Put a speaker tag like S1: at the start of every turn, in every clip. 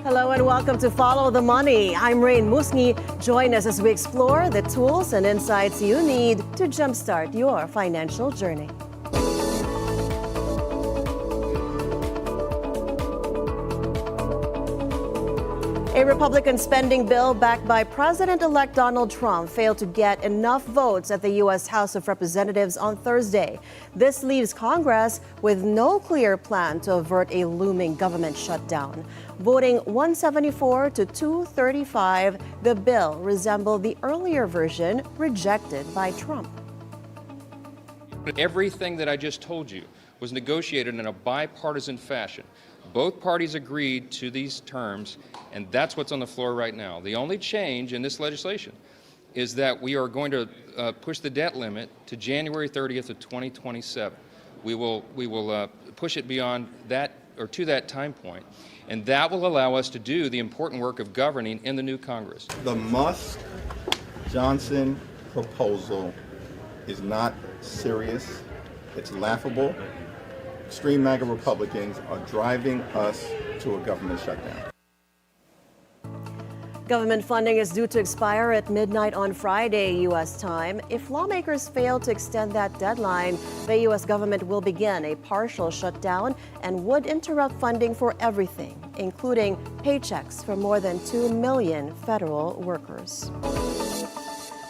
S1: Hello and welcome to Follow the Money. I'm Raine Musñgi. Join us as we explore the tools and insights you need to jumpstart your financial journey. A Republican spending bill backed by President-elect Donald Trump failed to get enough votes at the U.S. House of Representatives on Thursday. This leaves Congress with no clear plan to avert a looming government shutdown. Voting 174 to 235, the bill resembled the earlier version rejected by Trump.
S2: Everything that I just told you was negotiated in a bipartisan fashion. Both parties agreed to these terms, and that's what's on the floor right now. The only change in this legislation is that we are going to push the debt limit to January 30th of 2027. We will push it beyond that, or to that time point, and that will allow us to do the important work of governing in the new Congress.
S3: The Musk-Johnson proposal is not serious. It's laughable. Extreme MAGA Republicans are driving us to a government shutdown.
S1: Government funding is due to expire at midnight on Friday, U.S. time. If lawmakers fail to extend that deadline, the U.S. government will begin a partial shutdown and would interrupt funding for everything, including paychecks for more than 2 million federal workers.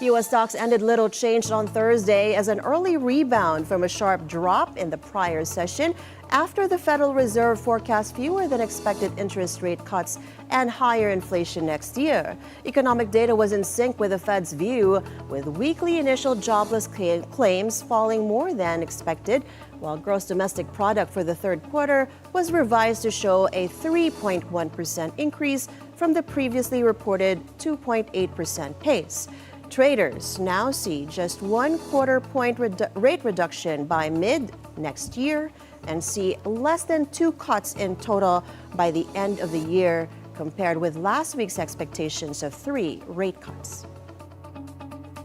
S1: U.S. stocks ended little changed on Thursday as an early rebound from a sharp drop in the prior session after the Federal Reserve forecast fewer than expected interest rate cuts and higher inflation next year. Economic data was in sync with the Fed's view, with weekly initial jobless claims falling more than expected, while gross domestic product for the third quarter was revised to show a 3.1% increase from the previously reported 2.8% pace. Traders now see just 1/4 point rate reduction by mid next year and see less than 2 cuts in total by the end of the year, compared with last week's expectations of 3 rate cuts.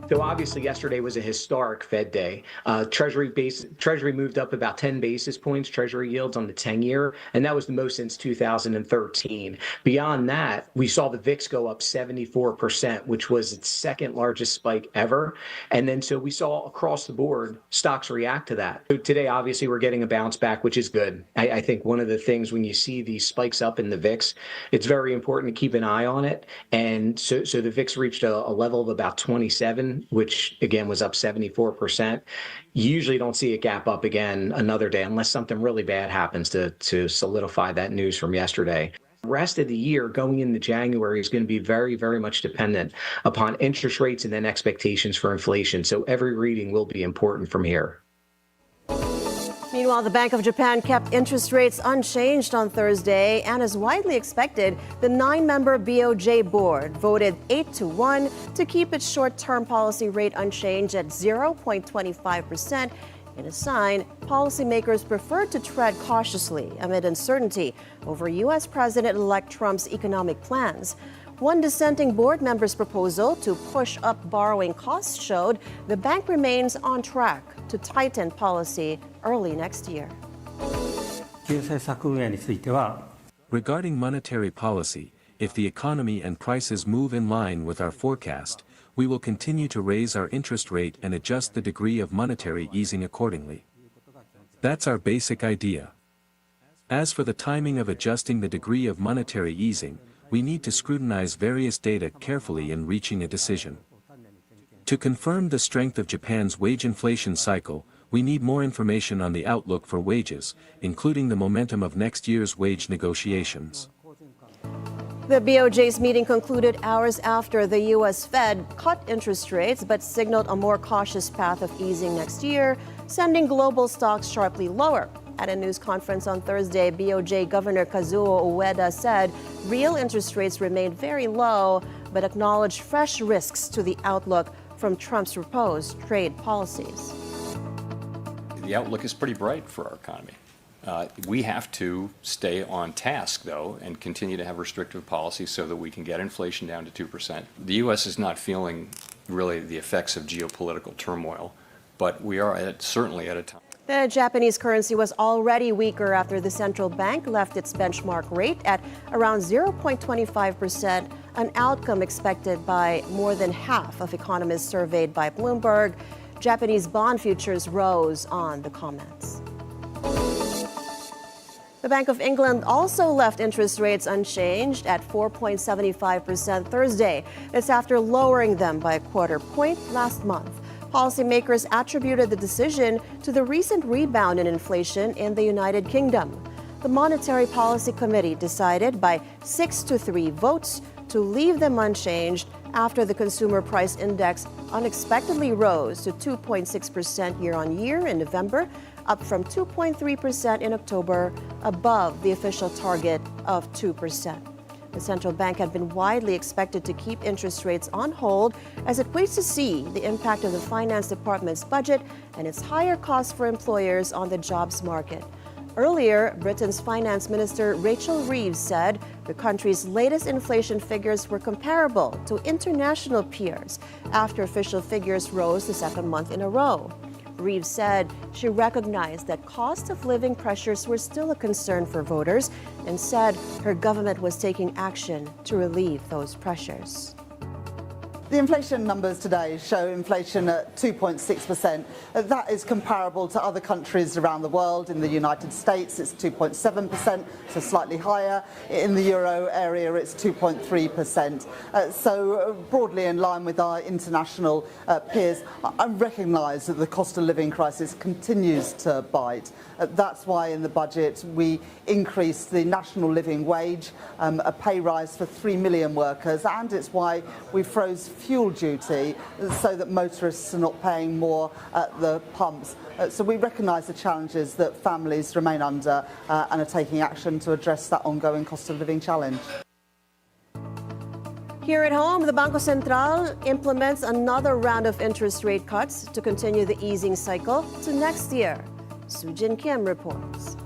S4: So obviously yesterday was a historic Fed day. Treasury moved up about 10 basis points, Treasury yields on the 10-year, and that was the most since 2013. Beyond that, we saw the VIX go up 74%, which was its second largest spike ever. And then so we saw across the board stocks react to that. So today, obviously, we're getting a bounce back, which is good. I think one of the things when you see these spikes up in the VIX, it's very important to keep an eye on it. And so the VIX reached a level of about 27, which again was up 74%. You usually don't see a gap up again another day unless something really bad happens to solidify that news from yesterday. The rest of the year going into January is going to be very, very much dependent upon interest rates and then expectations for inflation. So every reading will be important from here.
S1: Meanwhile, the Bank of Japan kept interest rates unchanged on Thursday, and as widely expected, the 9-member BOJ board voted 8-1 to keep its short-term policy rate unchanged at 0.25%, in a sign policymakers preferred to tread cautiously amid uncertainty over U.S. President-elect Trump's economic plans. One dissenting board member's proposal to push up borrowing costs showed the bank remains on track to tighten policy early next year.
S5: Regarding monetary policy, if the economy and prices move in line with our forecast, we will continue to raise our interest rate and adjust the degree of monetary easing accordingly. That's our basic idea. As for the timing of adjusting the degree of monetary easing, we need to scrutinize various data carefully in reaching a decision. To confirm the strength of Japan's wage inflation cycle, we need more information on the outlook for wages, including the momentum of next year's wage negotiations.
S1: The BOJ's meeting concluded hours after the U.S. Fed cut interest rates but signaled a more cautious path of easing next year, sending global stocks sharply lower. At a news conference on Thursday, BOJ Governor Kazuo Ueda said real interest rates remain very low, but acknowledged fresh risks to the outlook from Trump's proposed trade policies.
S6: The outlook is pretty bright for our economy. We have to stay on task, though, and continue to have restrictive policies so that we can get inflation down to 2%. The U.S. is not feeling really the effects of geopolitical turmoil, but we are certainly at a time.
S1: The Japanese currency was already weaker after the central bank left its benchmark rate at around 0.25%, an outcome expected by more than half of economists surveyed by Bloomberg. Japanese bond futures rose on the comments. The Bank of England also left interest rates unchanged at 4.75% Thursday. That's after lowering them by a quarter point last month. Policymakers attributed the decision to the recent rebound in inflation in the United Kingdom. The Monetary Policy Committee decided by 6-3 votes to leave them unchanged after the Consumer Price Index unexpectedly rose to 2.6% year-on-year in November, up from 2.3% in October, above the official target of 2%. The central bank had been widely expected to keep interest rates on hold as it waits to see the impact of the finance department's budget and its higher costs for employers on the jobs market. Earlier, Britain's finance minister Rachel Reeves said the country's latest inflation figures were comparable to international peers after official figures rose the second month in a row. Reeves said she recognized that cost of living pressures were still a concern for voters and said her government was taking action to relieve those pressures.
S7: The inflation numbers today show inflation at 2.6%. That is comparable to other countries around the world. In the United States, it's 2.7%, so slightly higher. In the euro area, it's 2.3%. So broadly in line with our international peers. I recognise that the cost of living crisis continues to bite. That's why in the budget we increased the national living wage, a pay rise for 3 million workers, and it's why we froze fuel duty so that motorists are not paying more at the pumps. So we recognise the challenges that families remain under and are taking action to address that ongoing cost of living challenge.
S1: Here at home, the Bangko Sentral implements another round of interest rate cuts to continue the easing cycle to next year. Sujin Kim reports.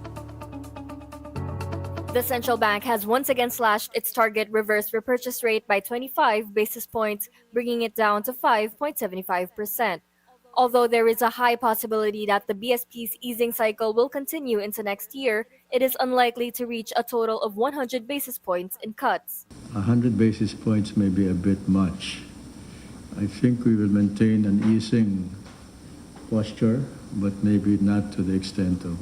S8: The central bank has once again slashed its target reverse repurchase rate by 25 basis points, bringing it down to 5.75%. Although there is a high possibility that the BSP's easing cycle will continue into next year, it is unlikely to reach a total of 100 basis points in cuts.
S9: 100 basis points may be a bit much. I think we will maintain an easing posture, but maybe not to the extent of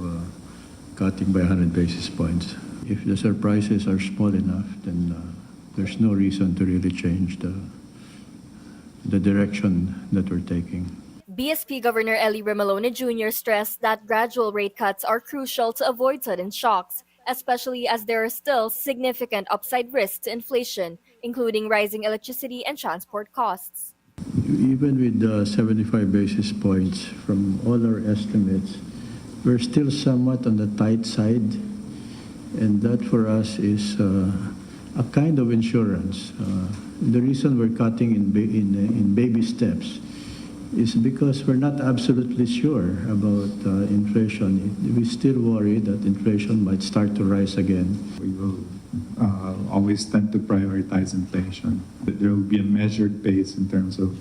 S9: cutting by 100 basis points. If the surprises are small enough, then there's no reason to really change the direction that we're taking.
S8: BSP Governor Eli Remolona Jr. stressed that gradual rate cuts are crucial to avoid sudden shocks, especially as there are still significant upside risks to inflation, including rising electricity and transport costs.
S9: Even with 75 basis points from all our estimates, we're still somewhat on the tight side, and that for us is a kind of insurance. The reason we're cutting in baby steps is because we're not absolutely sure about inflation. We still worry that inflation might start to rise again.
S10: We will always tend to prioritize inflation. There will be a measured pace in terms of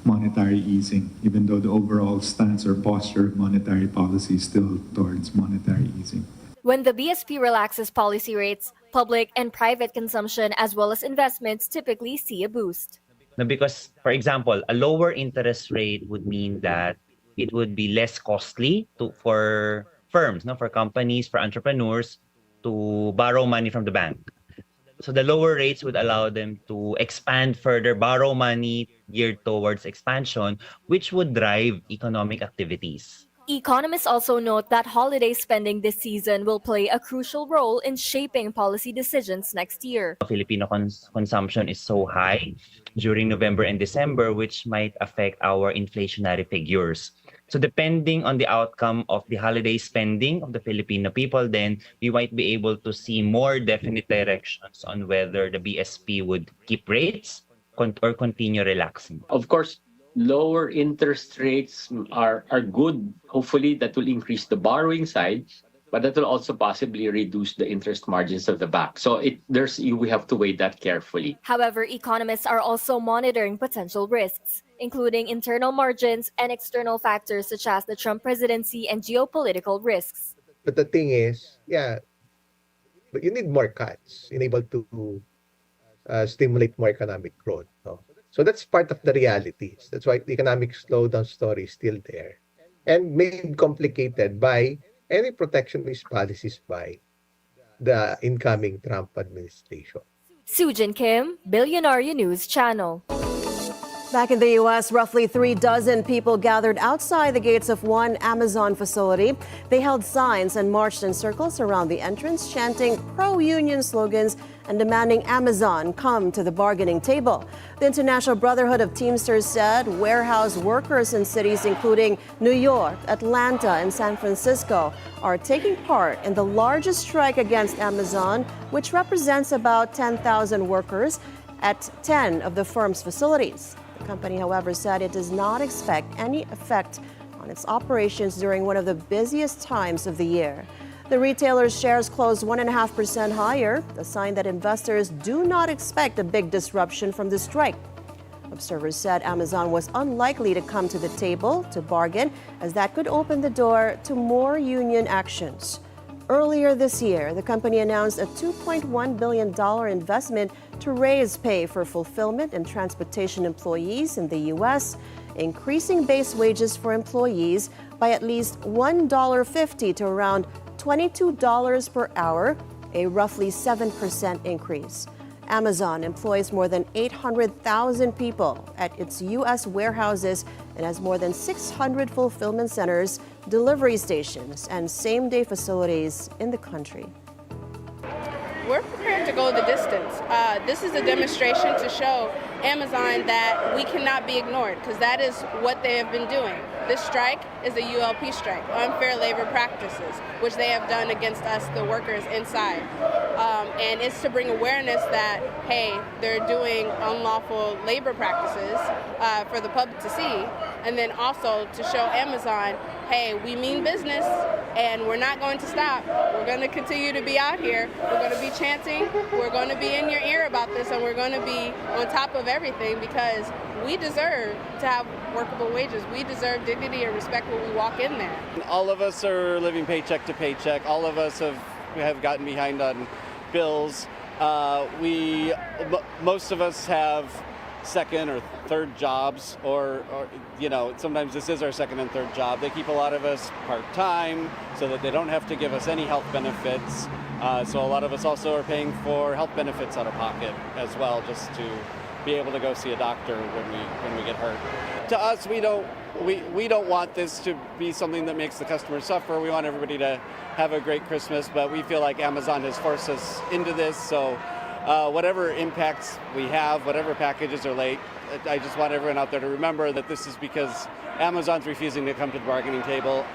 S10: monetary easing, even though the overall stance or posture of monetary policy is still towards monetary easing.
S8: When the BSP relaxes policy rates, public and private consumption as well as investments typically see a boost.
S11: Because, for example, a lower interest rate would mean that it would be less costly for firms, for companies, for entrepreneurs to borrow money from the bank. So the lower rates would allow them to expand further, borrow money geared towards expansion, which would drive economic activities.
S8: Economists also note that holiday spending this season will play a crucial role in shaping policy decisions next year.
S11: Filipino consumption is so high during November and December, which might affect our inflationary figures. So depending on the outcome of the holiday spending of the Filipino people, then we might be able to see more definite directions on whether the BSP would keep rates or continue relaxing.
S12: Of course, lower interest rates are good. Hopefully, that will increase the borrowing side, but that will also possibly reduce the interest margins of the bank. So we have to weigh that carefully.
S8: However, economists are also monitoring potential risks. including internal margins and external factors such as the Trump presidency and geopolitical risks.
S13: But the thing is, but you need more cuts in able to stimulate more economic growth. No? So that's part of the realities. That's why the economic slowdown story is still there and made complicated by any protectionist policies by the incoming Trump administration.
S8: Sujin Kim, Bilyonaryo News Channel.
S1: Back in the U.S., roughly 36 people gathered outside the gates of one Amazon facility. They held signs and marched in circles around the entrance, chanting pro-union slogans and demanding Amazon come to the bargaining table. The International Brotherhood of Teamsters said warehouse workers in cities including New York, Atlanta, and San Francisco are taking part in the largest strike against Amazon, which represents about 10,000 workers at 10 of the firm's facilities. The company, however, said it does not expect any effect on its operations during one of the busiest times of the year. The retailer's shares closed 1.5% higher, a sign that investors do not expect a big disruption from the strike. Observers said Amazon was unlikely to come to the table to bargain, as that could open the door to more union actions. Earlier this year, the company announced a $2.1 billion investment to raise pay for fulfillment and transportation employees in the U.S., increasing base wages for employees by at least $1.50 to around $22 per hour, a roughly 7% increase. Amazon employs more than 800,000 people at its U.S. warehouses and has more than 600 fulfillment centers, delivery stations, and same-day facilities in the country.
S14: We're prepared to go the distance. This is a demonstration to show Amazon that we cannot be ignored, because that is what they have been doing. This strike is a ULP strike, unfair labor practices, which they have done against us, the workers inside. And it's to bring awareness that, hey, they're doing unlawful labor practices for the public to see, and then also to show Amazon, hey, we mean business, and we're not going to stop. We're going to continue to be out here. We're going to be chanting. We're going to be in your ear about this, and we're going to be on top of everything, because we deserve to have workable wages. We deserve dignity and respect when we walk in there.
S15: All of us are living paycheck to paycheck. All of us have gotten behind on bills. Most of us have second or third jobs, or sometimes this is our second and third job. They keep a lot of us part-time so that they don't have to give us any health benefits. So a lot of us also are paying for health benefits out of pocket as well, just to be able to go see a doctor when we get hurt. To us, we don't want this to be something that makes the customer suffer. We want everybody to have a great Christmas, but we feel like Amazon has forced us into this. So whatever impacts we have, whatever packages are late, I just want everyone out there to remember that this is because Amazon's refusing to come to the bargaining table.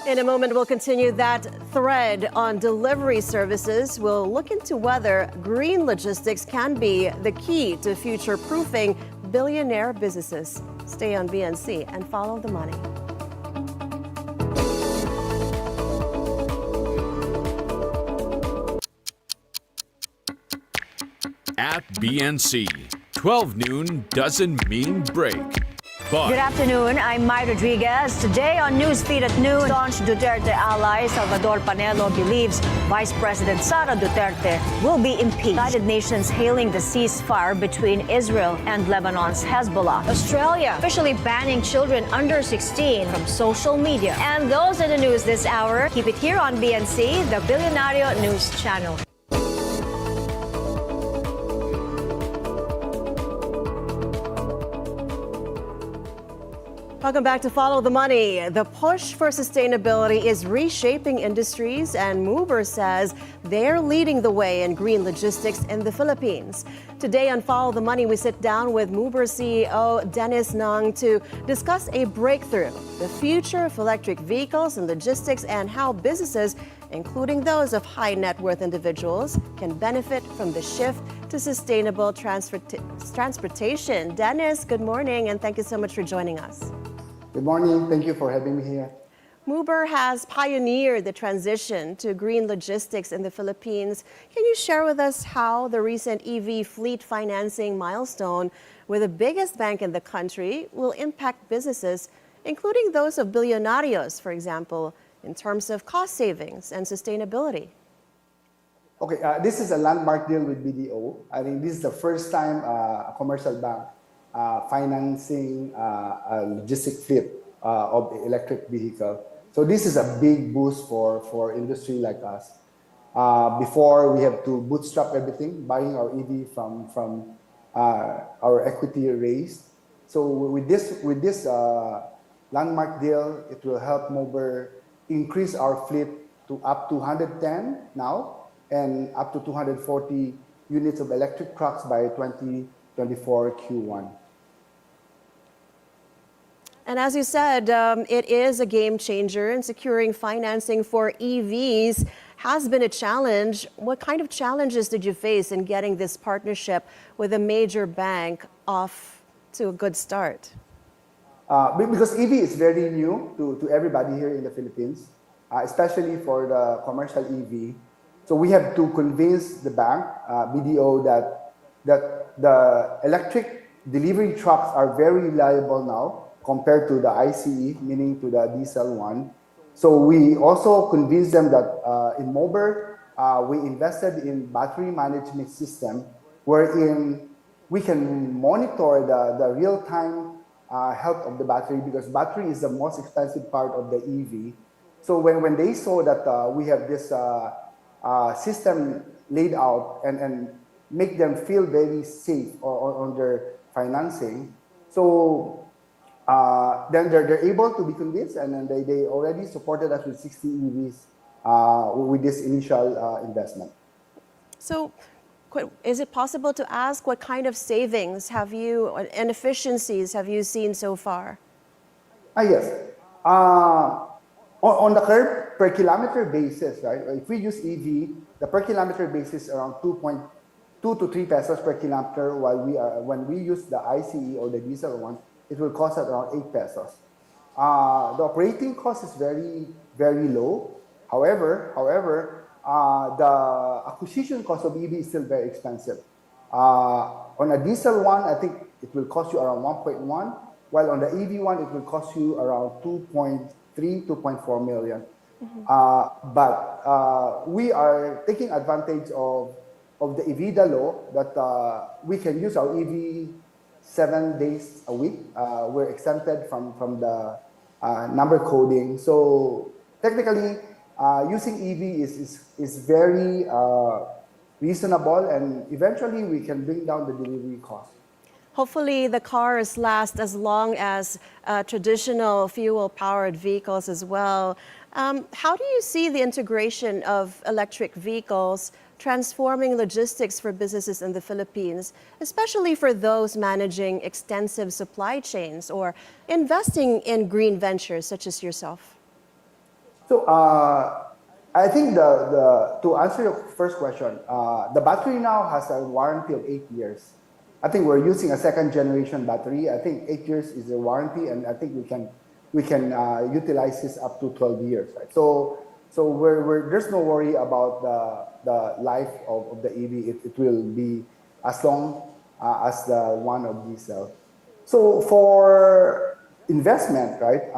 S1: In a moment, we'll continue that thread on delivery services. We'll look into whether green logistics can be the key to future-proofing billionaire businesses. Stay on BNC and follow the money.
S16: At BNC, 12 noon doesn't mean break. But
S17: good afternoon, I'm Mai Rodriguez. Today on Newsfeed at noon, staunch Duterte ally Salvador Panelo believes Vice President Sara Duterte will be impeached. United Nations hailing the ceasefire between Israel and Lebanon's Hezbollah. Australia officially banning children under 16 from social media. And those are the news this hour. Keep it here on BNC, the Bilyonaryo News Channel.
S1: Welcome back to Follow the Money. The push for sustainability is reshaping industries, and Uber says they're leading the way in green logistics in the Philippines. Today on Follow the Money, we sit down with Uber CEO Dennis Ng to discuss a breakthrough, the future of electric vehicles and logistics, and how businesses, including those of high net worth individuals, can benefit from the shift to sustainable transportation. Dennis, good morning, and thank you so much for joining us.
S18: Good morning. Thank you for having me here.
S1: Muber has pioneered the transition to green logistics in the Philippines. Can you share with us how the recent EV fleet financing milestone with the biggest bank in the country will impact businesses, including those of Bilyonarios, for example, in terms of cost savings and sustainability?
S18: Okay, this is a landmark deal with BDO. I think this is the first time a commercial bank financing a logistic fleet of the electric vehicle. So this is a big boost for industry like us. Before we have to bootstrap everything, buying our EV from our equity raised. So with this landmark deal, it will help Mober increase our fleet to up to 110 now and up to 240 units of electric trucks by 2024 Q1.
S1: And as you said, it is a game changer, and securing financing for EVs has been a challenge. What kind of challenges did you face in getting this partnership with a major bank off to a good start?
S18: Because EV is very new to everybody here in the Philippines, especially for the commercial EV. So we have to convince the bank, BDO, that the electric delivery trucks are very reliable now compared to the ICE, meaning to the diesel one. So we also convinced them that in Mober, we invested in battery management system wherein we can monitor the real-time health of the battery, because battery is the most expensive part of the EV. So when they saw that we have this system laid out and make them feel very safe on their financing, so then they're able to be convinced, and then they already supported us with 60 EVs with this initial investment.
S1: So is it possible to ask what kind of savings have you and efficiencies have you seen so far?
S18: Yes. On the per kilometer basis, right? If we use EV, the per kilometer basis is around 2.2 to 3 pesos per kilometer, while when we use the ICE or the diesel one, it will cost us around 8 pesos. The operating cost is very, very low. However, the acquisition cost of EV is still very expensive. On a diesel one, I think it will cost you around 1.1, while on the EV one, it will cost you around 2.4 million. But we are taking advantage of the EVIDA law that we can use our EV 7 days a week. We're exempted from the number coding. So technically, using EV is very reasonable, and eventually we can bring down the delivery cost.
S1: Hopefully the cars last as long as traditional fuel-powered vehicles as well. How do you see the integration of electric vehicles transforming logistics for businesses in the Philippines, especially for those managing extensive supply chains or investing in green ventures such as yourself?
S18: So I think to answer your first question, the battery now has a warranty of 8 years. I think we're using a second generation battery. I think 8 years is the warranty, and I think we can utilize this up to 12 years. Right? So there's no worry about the life of the EV. It will be as long as the one of diesel. So for investment, right?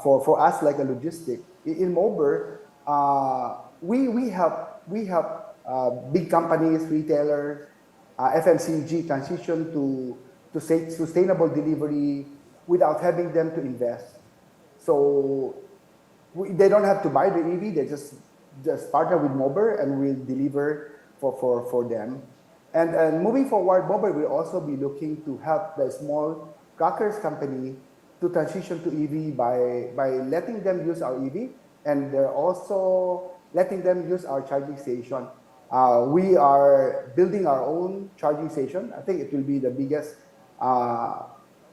S18: For us like a logistic in Mober, we help big companies, retailers, FMCG transition to sustainable delivery without having them to invest. So they don't have to buy the EV. They just partner with Mober, and we'll deliver for them. And moving forward, Mober will also be looking to help the small crackers company to transition to EV by letting them use our EV, and they're also letting them use our charging station. We are building our own charging station. I think it will be the biggest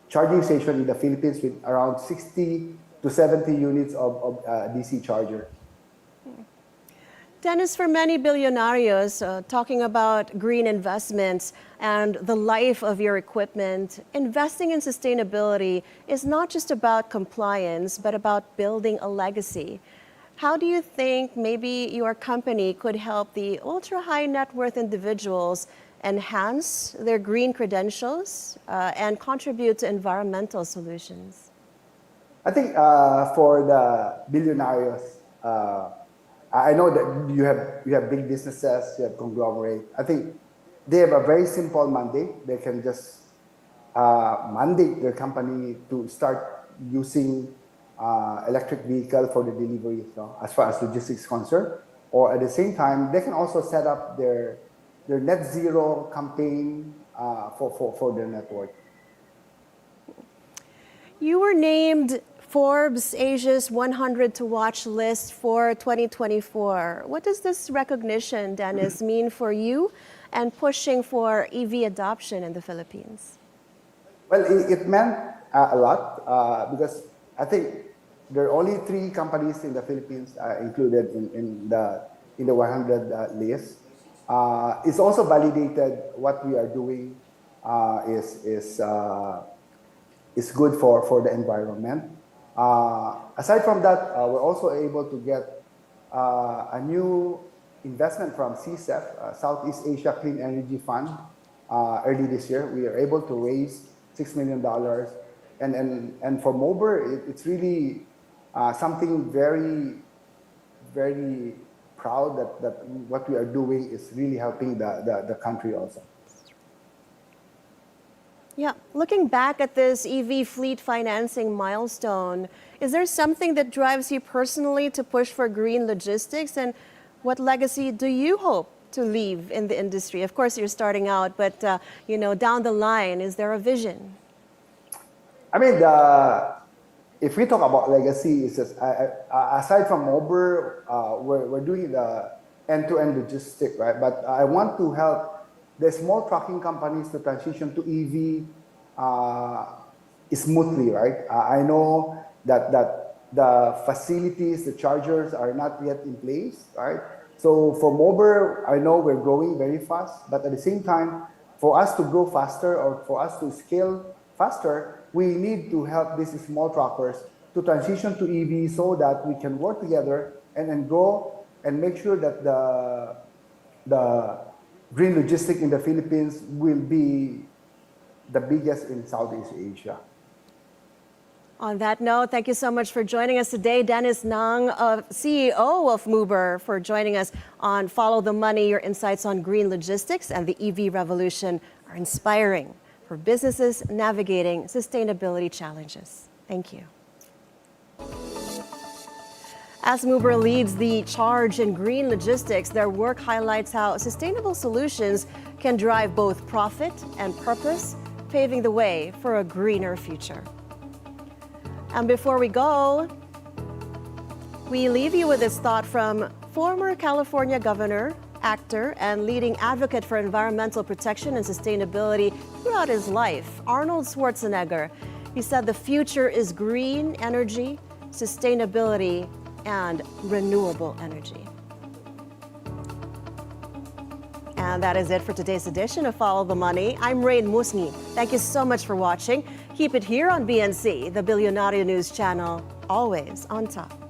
S18: charging station in the Philippines, with around 60 to 70 units of DC charger.
S1: Dennis, for many Bilyonarios, talking about green investments and the life of your equipment, investing in sustainability is not just about compliance, but about building a legacy. How do you think maybe your company could help the ultra-high net worth individuals enhance their green credentials and contribute to environmental solutions?
S18: I think for the Bilyonarios, I know that you have big businesses, you have conglomerate. I think they have a very simple mandate. They can just mandate their company to start using electric vehicle for the delivery, as far as logistics is concerned. Or at the same time, they can also set up their net zero campaign for their network.
S1: You were named Forbes Asia's 100 to watch list for 2024. What does this recognition, Dennis, mean for you and pushing for EV adoption in the Philippines?
S18: Well, it meant a lot because I think there are only 3 companies in the Philippines included in the 100 list. It's also validated what we are doing is good for the environment. Aside from that, we're also able to get a new investment from CSEF, Southeast Asia Clean Energy Fund. Early this year, we are able to raise $6 million. And for Mober, it's really something very, very proud that what we are doing is really helping the country also.
S1: Yeah, looking back at this EV fleet financing milestone, is there something that drives you personally to push for green logistics? And what legacy do you hope to leave in the industry? Of course, you're starting out, but down the line, is there a vision?
S18: I mean, if we talk about legacy, it's just, aside from Mober, we're doing the end-to-end logistics, right? But I want to help the small trucking companies to transition to EV smoothly, right? I know that the facilities, the chargers are not yet in place, right? So for Mober, I know we're growing very fast, but at the same time, for us to grow faster or for us to scale faster, we need to help these small truckers to transition to EV so that we can work together and then grow and make sure that the green logistics in the Philippines will be the biggest in Southeast Asia.
S1: On that note, thank you so much for joining us today. Dennis Ng, CEO of Mober, for joining us on Follow the Money. Your insights on green logistics and the EV revolution are inspiring for businesses navigating sustainability challenges. Thank you. As Mober leads the charge in green logistics, their work highlights how sustainable solutions can drive both profit and purpose, paving the way for a greener future. And before we go, we leave you with this thought from former California governor, actor, and leading advocate for environmental protection and sustainability throughout his life, Arnold Schwarzenegger. He said the future is green energy, sustainability, and renewable energy. And that is it for today's edition of Follow the Money. I'm Raine Musñgi. Thank you so much for watching. Keep it here on BNC, the Bilyonaryo News Channel, always on top.